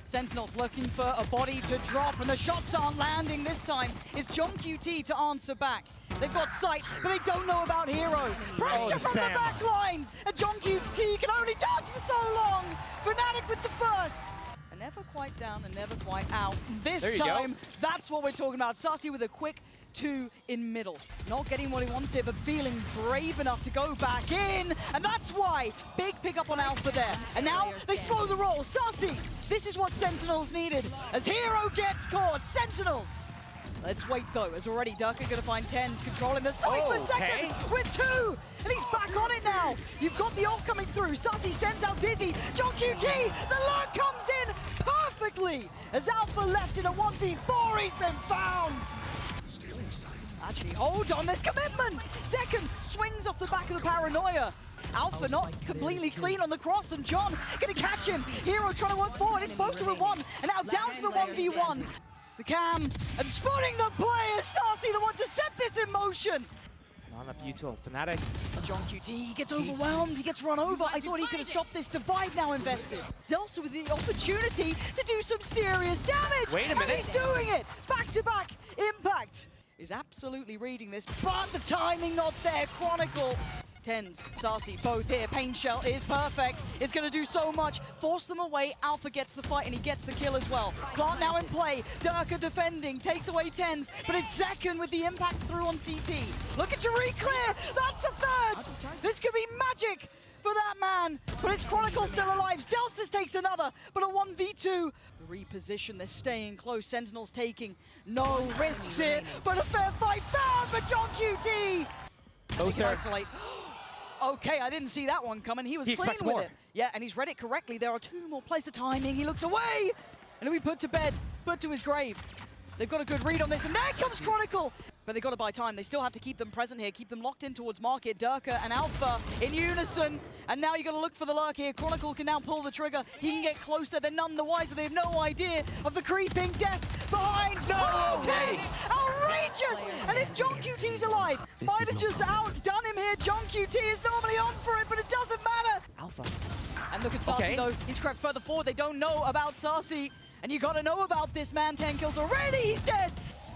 Sentinels looking for a body to drop, and the shots aren't landing this time. It's John QT to answer back. They've got sight, but they don't know about Hero. Pressure from the back lines, and John QT can only dance for so long. Fnatic with the first. And never quite down and never quite out. This time, that's what we're talking about. Sassy with a quick 2 in middle. Not getting what he wanted, but feeling brave enough to go back in. And that's why. Big pickup on Alpha there. And now they slow the roll. Sassy, this is what Sentinels needed. As Hero gets caught, Sentinels. Let's wait though, as already Durka gonna find TenZ controlling the site for second with 2. And he's back on it now. You've got the ult coming through. Sassy sends out Dizzy. John QT, the lurk comes in perfectly. As Alpha left in a 1v4, he's been found. Actually, hold on, there's commitment! Second swings off the back of the paranoia. Alpha not completely clean on the cross, and John gonna catch him. Hero trying to work forward, it's Boaster with 1, and now down to the 1v1. The cam, and spotting the player, Sassy the one to set this in motion. Not enough util, Fnatic. John QT gets overwhelmed, he gets run over. I thought he could have stopped this divide now invested. Zelsa with the opportunity to do some serious damage. Wait a minute. And he's doing it! Back to back, Impact is absolutely reading this, but the timing not there. Chronicle, TenZ, Sassy, both here. Pain Shell is perfect. It's going to do so much. Force them away. Alpha gets the fight, and he gets the kill as well. Plant now in play. Durka defending, takes away TenZ, but it's second with the impact through on CT. Looking to re-clear. That's a third. This could be magic for that man, but it's Chronicle still alive. Zelsis takes another, but a 1v2. The reposition, they're staying close. Sentinels taking no risks here, but a fair fight found for John QT. Isolate. Okay, I didn't see that one coming. He was clean with it. Yeah, and he's read it correctly. There are 2 more plays. The timing, he looks away, and he'll be put to bed, put to his grave. They've got a good read on this, and there comes Chronicle! But they've got to buy time. They still have to keep them present here, keep them locked in towards market. Durka and Alpha in unison, and now you got to look for the lurk here. Chronicle can now pull the trigger. He can get closer. They're none the wiser. They have no idea of the creeping death behind. No! Outrageous! And if John QT's alive, might have just outdone him here. John QT is normally on for it, but it doesn't matter. Alpha. And look at Sassy though. He's crept further forward. They don't know about Sassy. And you got to know about this man. 10 kills already. He's dead.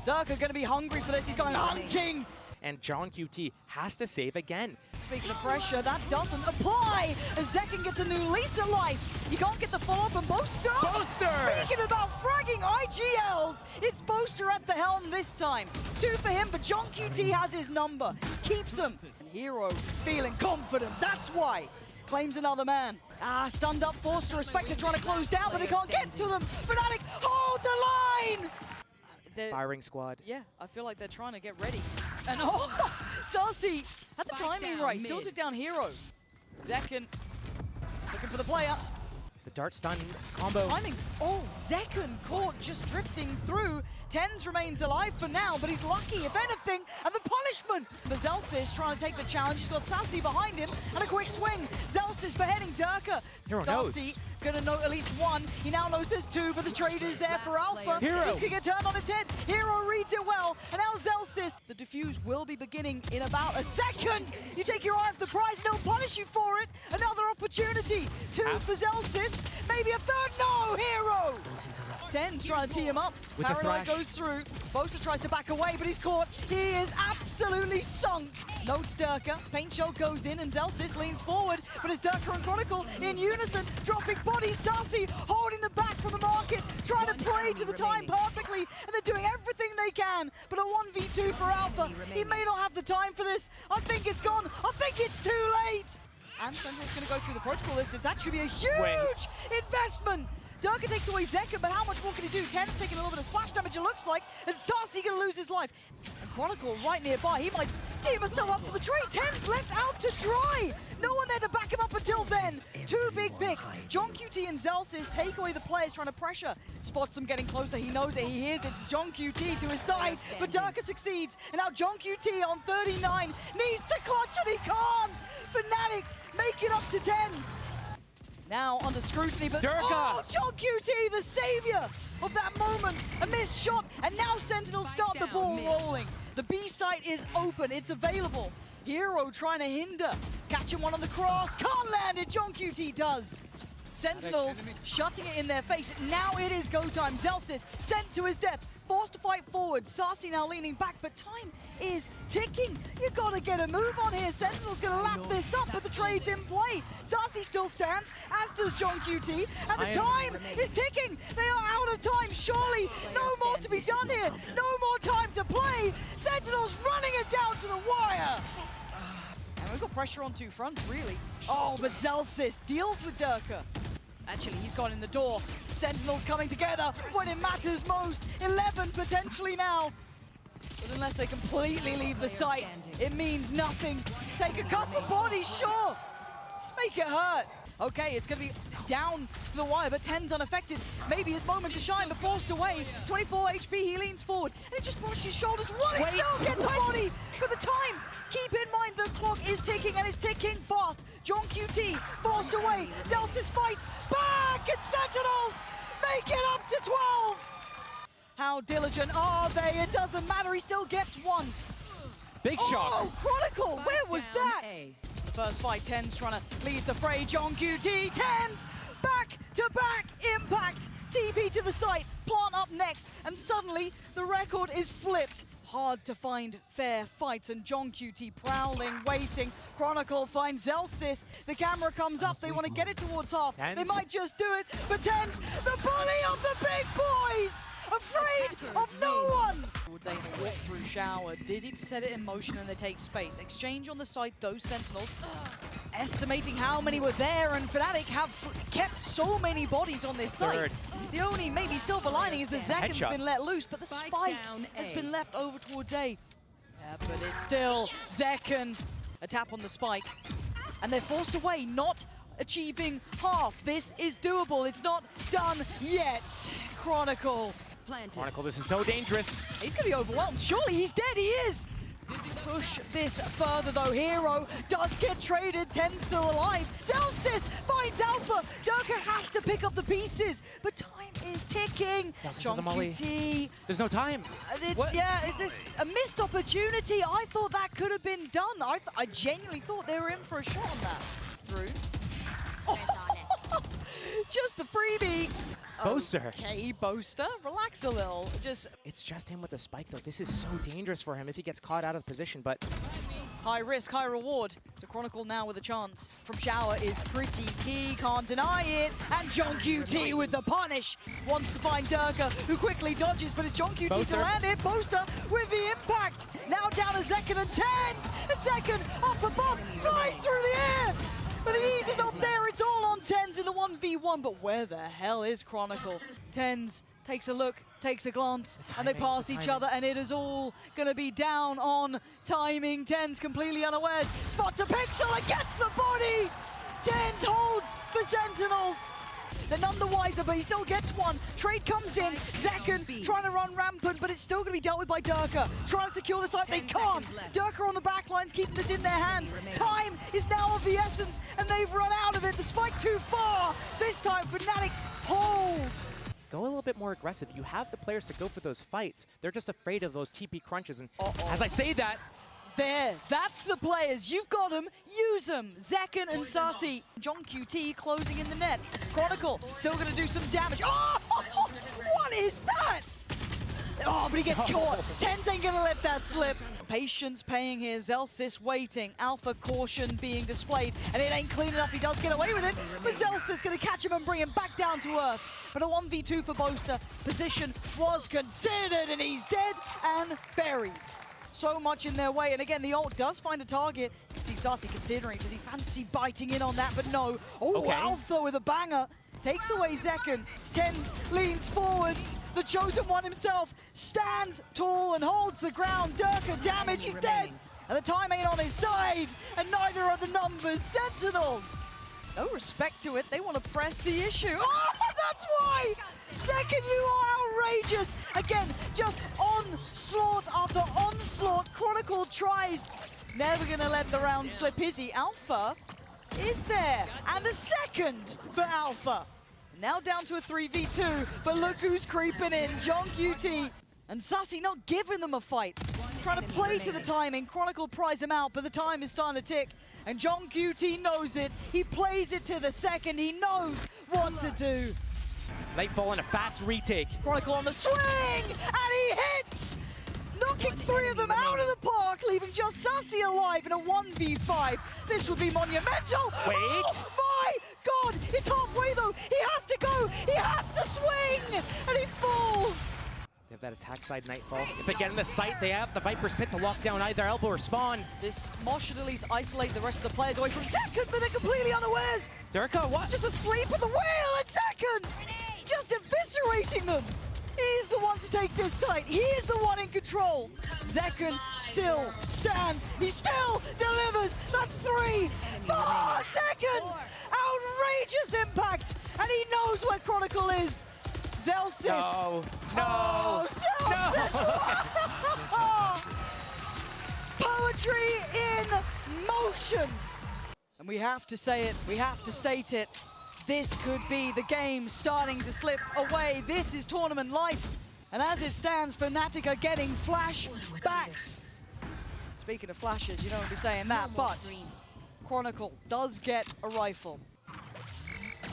Durka going to be hungry for this. He's going hunting. And John QT has to save again. Speaking of pressure, that doesn't apply. As Zekken gets a new lease of life. You can't get the follow-up and Boaster. Speaking about fragging IGLs, it's Boaster at the helm this time. 2 for him, but John QT has his number. Keeps him. And Hero feeling confident. That's why. Claims another man. Stunned up, forced to respect. They're trying to close down, but they can't get to them. Fnatic, hold the line! Firing squad. Yeah, I feel like they're trying to get ready. And Sassy had the timing right. Still took down Hero. Zekken looking for the player. The dart stun combo. Timing. Zekken caught just drifting through. TenZ remains alive for now, but he's lucky, if anything. And the punishment for Zelsis trying to take the challenge. He's got Sassy behind him and a quick swing. Zelsis beheading Durka. Hero Sassy gonna know at least 1. He now knows there's 2, but the trade is there for Alpha. Hero. This could get turned on its head. Hero reads it well, and now Zelsis. The defuse will be beginning in about a second. You take your eye off the prize, and they'll punish you for it. Another opportunity. 2 for Zelsis. Maybe a third. No, Hero. TenZ trying to tee him up. Paranoid goes through. Boaster tries to back away, but he's caught. He is absolutely sunk. Notes Durka. Paint Shell goes in, and Zelsis leans forward. But it's Durka and Chronicle in unison, dropping bodies. Sassy holding the back from the market, trying to play to the time perfectly. And they're doing everything they can. But a 1v2 for Alpha. He may not have the time for this. I think it's gone. I think it's too late. And Sentinel's going to go through the protocol list. It's actually going to be a huge investment. Durka takes away Zekken, but how much more can he do? TenZ taking a little bit of splash damage, it looks like, and Sassy going to lose his life. And Chronicle right nearby, he might team himself up for the trade. TenZ left out to dry. No one there to back him up until then. 2 big picks. John QT and Zelsis take away the players trying to pressure. Spots them getting closer, he knows it, he hears it. It's John QT to his side, but Durka succeeds. And now John QT on 39 needs to clutch, and he can't. Fnatic make it up to 10. Now under scrutiny, but Durka! John QT, the savior of that moment. A missed shot, and now Sentinels start the ball rolling. The B site is open, it's available. Hero trying to hinder. Catching one on the cross, can't land it, John QT does. Sentinels shutting it in their face. Now it is go time. Zelsis sent to his death, forced to fight forward. Sassy now leaning back, but time is ticking. You gotta get a move on here. Sentinel's gonna lap this up, but the trade's in play. Sassy still stands, as does John QT, and the time is ticking. They are out of time, surely. No more to be done here. No more time to play. Sentinel's running it down to the wire. And we've got pressure on two fronts, really. Oh, but Zelsis deals with Durka. Actually, he's gone in the door. Sentinels coming together when it matters most. 11 potentially now. But unless they completely leave the site, it means nothing. Take a couple bodies, sure. Make it hurt. Okay, it's going to be down to the wire, but TenZ unaffected. Maybe his moment to shine, but forced away. 24 HP, he leans forward, and it just brushes his shoulders. One is still gets a body for the time. Keep in mind the clock is ticking, and it's ticking fast. John QT forced away. Zelsis fights back, and Sentinels make it up to 12. How diligent are they? It doesn't matter, he still gets one. Big shock. Oh, Chronicle, where was that? The first fight, TenZ trying to lead the fray. John QT, TenZ, back-to-back impact. TP to the site, plant up next, and suddenly the record is flipped. Hard to find fair fights, and John QT prowling, waiting. Chronicle finds Zelsis. The camera comes up, they want to get it towards half. They might just do it, but TenZ, the bully of the big boys! Afraid of no one! Would say walk through shower, dizzy to set it in motion, and they take space. Exchange on the site, those Sentinels. Estimating how many were there, and Fnatic have kept so many bodies on this site. The only maybe silver lining is that Zeken's been let loose, but the spike has been left over towards A. Yeah, but it's still Zeken. A tap on the spike, and they're forced away, not achieving half. This is doable, it's not done yet. Chronicle. Chronicle, this is so dangerous. He's going to be overwhelmed. Surely he's dead. He is. Push this further, though. Hero does get traded. TenZ still alive. Zelsis finds Alpha. Durka has to pick up the pieces, but time is ticking. John QT. There's no time. This a missed opportunity. I thought that could have been done. I genuinely thought they were in for a shot on that. Through. Just the freebie. Boaster. Okay, Boaster, relax a little. It's just him with the spike, though. This is so dangerous for him if he gets caught out of position, but... High risk, high reward. So Chronicle now with a chance from shower is pretty key, can't deny it. And John QT with the punish. Wants to find Durka, who quickly dodges, but it's John QT to land it. Boaster with the impact. Now down to Zeken and TenZ. And Zeken up above, flies through the air. But the ease is not there, it's all on TenZ in the 1v1, but where the hell is Chronicle? TenZ takes a look, takes a glance, and they pass each other, and it is all gonna be down on timing. TenZ completely unawares, spots a pixel and gets the body! TenZ holds for Sentinels! They're none the wiser, but he still gets one. Trade comes in, Zeken trying to run rampant, but it's still going to be dealt with by Durka. Trying to secure the site, they can't. Durka on the back lines, keeping this in their hands. Time is now of the essence, and they've run out of it. The spike too far. This time, Fnatic hold. Go a little bit more aggressive. You have the players to go for those fights. They're just afraid of those TP crunches, and as I say that, there, that's the players. You've got them, use them. Zeken and Sassy. John QT closing in the net. Chronicle still going to do some damage. Oh, what is that? Oh, but he gets caught. TenZ ain't going to let that slip. Patience paying here. Zelsis waiting. Alpha caution being displayed. And it ain't clean enough. He does get away with it. But Zelsis going to catch him and bring him back down to earth. But a 1v2 for Boaster. Position was considered, and he's dead and buried. So much in their way, and again, the ult does find a target. You can see Sassy considering, does he fancy biting in on that? But no. Oh, okay. Alpha with a banger. Takes away Zeken. TenZ leans forward. The chosen one himself stands tall and holds the ground. Durka damage, he's dead. And the time ain't on his side, and neither are the numbers. Sentinels. No respect to it, they want to press the issue. Oh, that's why! Zeken, you are outrageous! Again, just onslaught after onslaught. Chronicle tries. Never gonna let the round slip, is he? Alpha is there, and a second for Alpha. Now down to a 3v2, but look who's creeping in. John QT and Sassy not giving them a fight. Trying to play to the timing. Chronicle pries him out, but the time is starting to tick. And John QT knows it. He plays it to the second. He knows what to do. Nightfall and a fast retake. Chronicle on the swing, and he hits! Knocking three of them out of the park, leaving just Sassy alive in a 1v5. This would be monumental. Wait. Oh my God, it's halfway though. He has to go, he has to swing, and he falls. They have that attack side Nightfall. If they get in the sight, they have the Viper's Pit to lock down either elbow or spawn. This Mosh should at least isolate the rest of the players away from Second, but they're completely unawares. Durka, what? Just asleep at the wheel at Second. Just eviscerating them. He's the one to take this site. He is the one in control. Zekken still stands. He still delivers. That's 3, 4 seconds. Outrageous impact. And he knows where Chronicle is. Zelsis. No. No. Oh, Zelsis. No. Poetry in motion. And we have to say it. We have to state it. This could be the game starting to slip away. This is tournament life. And as it stands, Fnatic are getting flashbacks. Speaking of flashes, you don't want to be saying that, but Chronicle does get a rifle.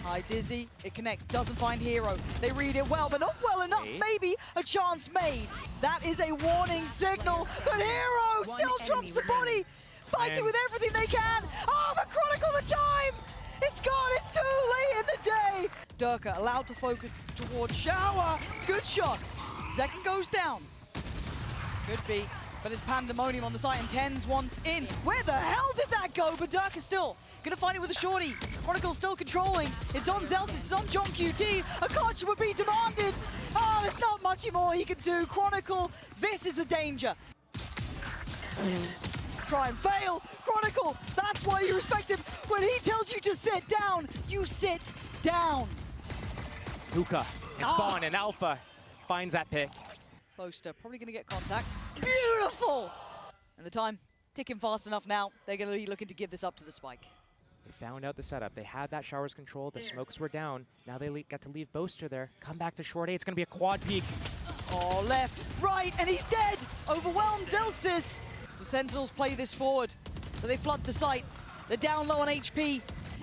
High Dizzy, it connects, doesn't find Hero. They read it well, but not well enough. Maybe a chance made. That is a warning signal, but Hero still drops the body. Fighting with everything they can. Oh, but Chronicle the time! It's gone, it's too late in the day! Durka allowed to focus towards Shower. Good shot. Zekken goes down. Could be, but it's pandemonium on the site and Tens once in. Where the hell did that go? But Durka still gonna find it with a shorty. Chronicle still controlling. It's on Zelsis, it's on John QT. A clutch would be demanded. Oh, there's not much more he can do. Chronicle, this is the danger. Try and fail. Chronicle, that's why you respect him. When he tells you to sit down, you sit down. Hookah and Spawn and Alpha finds that pick. Poster probably going to get contact. Beautiful! And the time ticking fast enough now. They're going to be looking to give this up to the Spike. They found out the setup. They had that Shower's control. The smokes were down. Now they get to leave Boaster there. Come back to short A. It's going to be a quad peek. Oh, left, right, and he's dead. Overwhelmed Zelsis. The Sentinels play this forward, so they flood the site. They're down low on HP.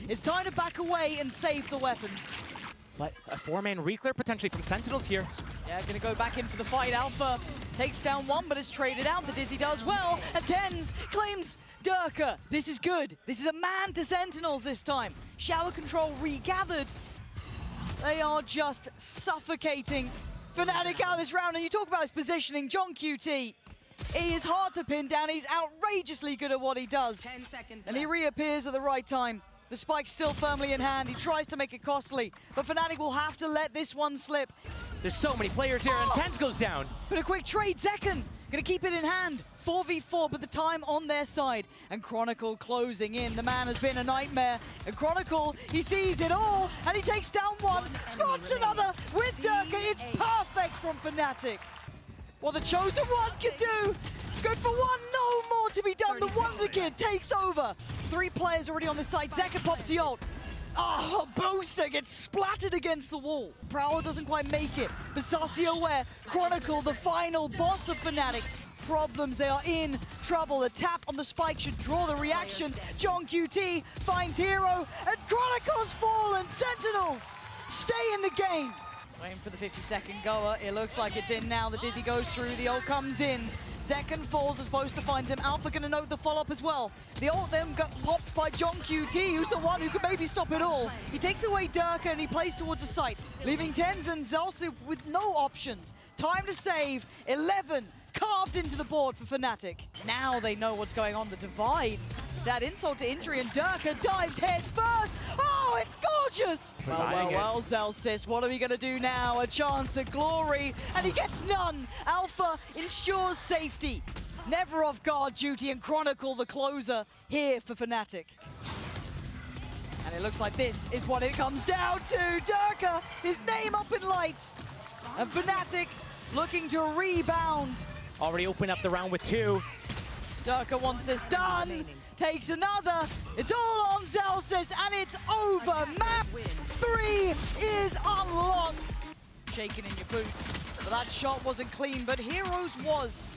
It's time to back away and save the weapons. But a 4-man reclear potentially from Sentinels here. Yeah, gonna go back in for the fight. Alpha takes down one, but it's traded out. The Dizzy does well, and Tens claims Durka. This is good. This is a man to Sentinels this time. Shower control regathered. They are just suffocating Fnatic out this round, and you talk about his positioning. John QT, he is hard to pin down. He's outrageously good at what he does. 10 seconds and he reappears at the right time. The spike's still firmly in hand. He tries to make it costly, but Fnatic will have to let this one slip. There's so many players here, and Tens goes down. But a quick trade, Zekken gonna keep it in hand. 4v4, but the time on their side. And Chronicle closing in. The man has been a nightmare. And Chronicle, he sees it all, and he takes down one, spots another with Durka. It's perfect from Fnatic. What the Chosen One can do. Good for one, no more to be done. The Wonder Kid takes over. 3 players already on the side. Zekken pops the ult. Oh, Boaster gets splattered against the wall. Prowler doesn't quite make it, but Sassy aware. Chronicle, the final boss of Fnatic. Problems, they are in trouble. The tap on the spike should draw the reaction. John QT finds Hero, and Chronicle's fallen. Sentinels stay in the game. Waiting for the 50-second goer. It looks like it's in now. The Dizzy goes through, the ult comes in. Zekken falls as Boaster finds him. Alpha gonna note the follow-up as well. The ult then got popped by John QT, who's the one who could maybe stop it all. He takes away Durka and he plays towards the site, leaving Tens and Zelsu with no options. Time to save. 11 carved into the board for Fnatic. Now they know what's going on. The divide. That insult to injury, and Durka dives head first. Oh, it's gorgeous! Well, Zelsis, what are we gonna do now? A chance at glory, and he gets none. Alpha ensures safety. Never off guard duty, and Chronicle, the closer, here for Fnatic. And it looks like this is what it comes down to. Durka, his name up in lights. And Fnatic looking to rebound. Already open up the round with 2. Durka wants this done. Takes another. It's all on Zelsis, and it's over. Map 3 is unlocked. Shaking in your boots. But that shot wasn't clean, but Heroes was.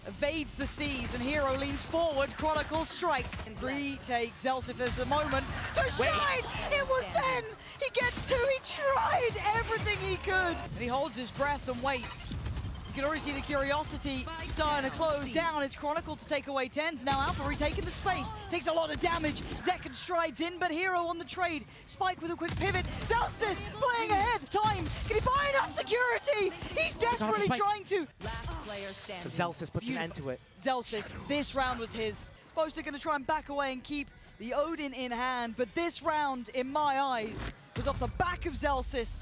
evades the seas, and Hero leans forward. Chronicle strikes. Retake. Zels if there's a moment to shine. It was then. He gets two. He tried everything he could. And he holds his breath and waits. You can already see the curiosity starting to close down. It's Chronicle to take away tens. Now Alpha retaking the space. Takes a lot of damage. Zekken strides in, but Hero on the trade. Spike with a quick pivot. Zelsis playing ahead. Time. Can he buy enough security? He's desperately trying to. Zelsis puts an end to it. Zelsis, this round was his. Boaster going to try and back away and keep the Odin in hand, but this round, in my eyes, was off the back of Zelsis.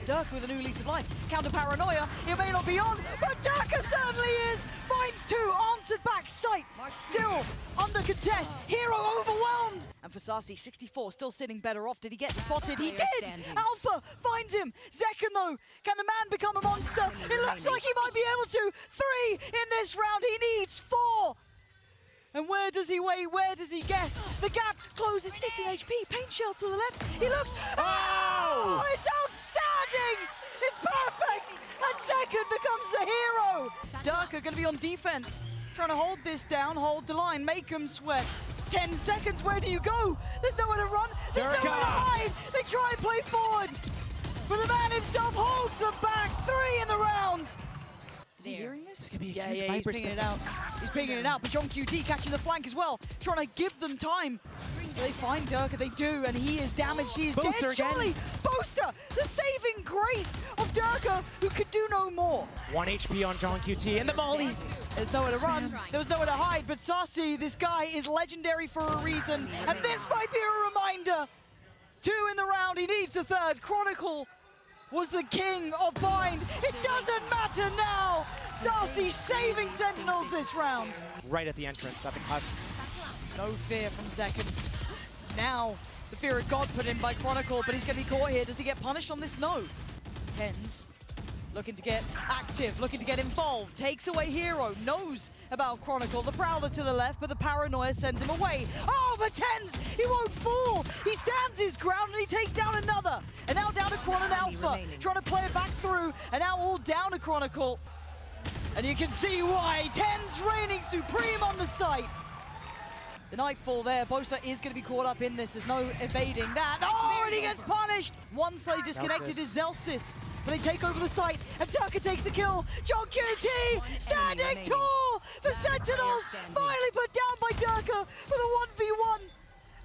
Durka with a new lease of life. Counter paranoia, it may not be on, but Durka certainly is! Finds two, answered back, sight, still under contest. Hero overwhelmed! And for Sasi, 64, still sitting better off. Did he get spotted? He did! Alpha finds him! Zekken though, can the man become a monster? It looks like he might be able to! 3 in this round, he needs 4! And where does he wait? Where does he guess? The gap closes, 15 HP, paint shell to the left. He looks, oh, it's outstanding! It's perfect! And Zekken becomes the hero! Durka gonna be on defense, trying to hold this down, hold the line, make him sweat. 10 seconds, where do you go? There's nowhere to run, there's nowhere to hide! They try and play forward, but the man himself holds them back. 3 in the round! Is he hearing this? This could be a yeah, huge he's pinging it out. He's pinging it out, but John QT catching the flank as well, trying to give them time. They find Durka, they do, and he is damaged. He is dead, surely. Boaster, the saving grace of Durka, who could do no more. 1 HP on John QT, and the molly. There's nowhere to run, there was nowhere to hide, but Sasi, this guy is legendary for a reason, and this might be a reminder. 2 in the round, he needs a third. Chronicle was the king of bind. It doesn't matter now. Sasi saving Sentinels this round. Right at the entrance, at the cusp. No fear from Zekken. Now, the fear of God put in by Chronicle, but he's going to be caught here. Does he get punished on this? No. Tens, looking to get active, looking to get involved. Takes away Hero, knows about Chronicle. The Prowler to the left, but the paranoia sends him away. Oh, but Tens, he won't fall. He stands his ground and he takes down another. And now down to Chron and Alpha, trying to play it back through, and now all down to Chronicle. And you can see why. Tens reigning supreme on the site. The Nightfall there. Boaster is going to be caught up in this. There's no evading that. Oh, and he gets punished. One slay disconnected is Zelsis. But they take over the site, and Durka takes the kill. John QT standing tall for Sentinels. Finally put down by Durka for the 1v1.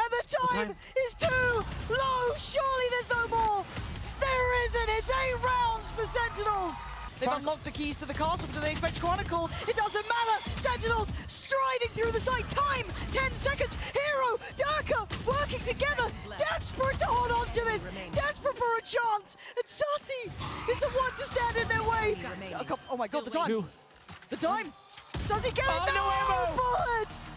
And the time is too low. Surely there's no more. There isn't. It's 8 rounds for Sentinels. They've unlocked the keys to the castle, but do they expect Chronicle? It doesn't matter! Sentinels striding through the site! Time! 10 seconds! Hero! Durka working together! Desperate to hold on to this! Desperate for a chance! And Sasi is the one to stand in their way! Oh my god, the time! The time! Does he get it? No ammo! Bullets!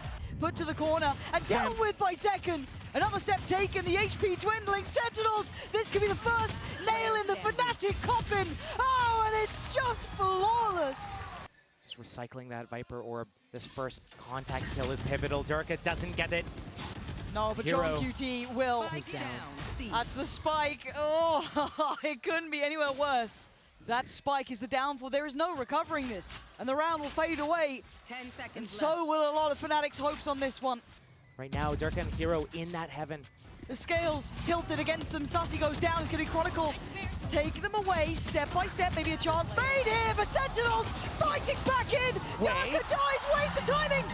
Put to the corner and dealt with by Zekken. Another step taken, the HP dwindling. Sentinels, this could be the first nail in the Fnatic coffin. Oh, and it's just flawless. Just recycling that Viper orb. This first contact kill is pivotal. Durka doesn't get it. No, but John QT will. That's the spike. Oh, it couldn't be anywhere worse. That spike is the downfall. There is no recovering this. And the round will fade away. 10 seconds and so will a lot of Fnatic's hopes on this one. Right now, Durka and Hero in that heaven. The scales tilted against them. Sasi goes down. It's going to be Chronicle. Taking them away, step by step. Maybe a chance made here, but Sentinels fighting back in. Durka dies. Wait, the timing.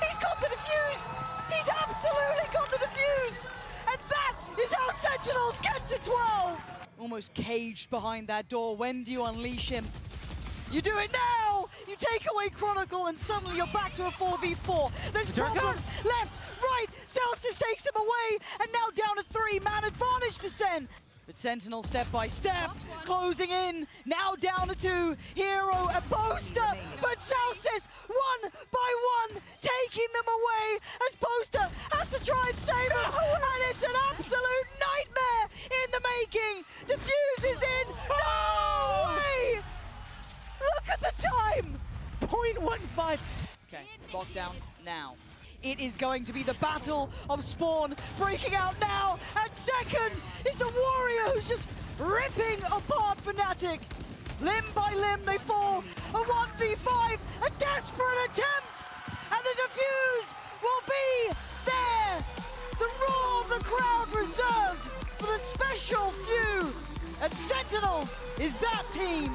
He's got the defuse. He's absolutely got the defuse. And that is how Sentinels get to 12. Almost caged behind that door. When do you unleash him? You do it now! You take away Chronicle and suddenly you're back to a 4v4. There's problems left, right. Zelsis takes him away and now down to 3. Man advantage to Sen. But Sentinel step by step, closing in. Now down to 2. Hero and Boaster. But Zelsis, one by one, taking them away as Boaster has to try and save him. And it's an absolute nightmare in the making. Diffuse is in. No way! Look at the time! 0.15. Okay, lockdown now. It is going to be the battle of Spawn breaking out now. And second is the Warrior who's just ripping apart Fnatic. Limb by limb they fall. A 1v5, a desperate attempt, and the defuse will be there. The roar of the crowd reserved for the special few. And Sentinels is that team.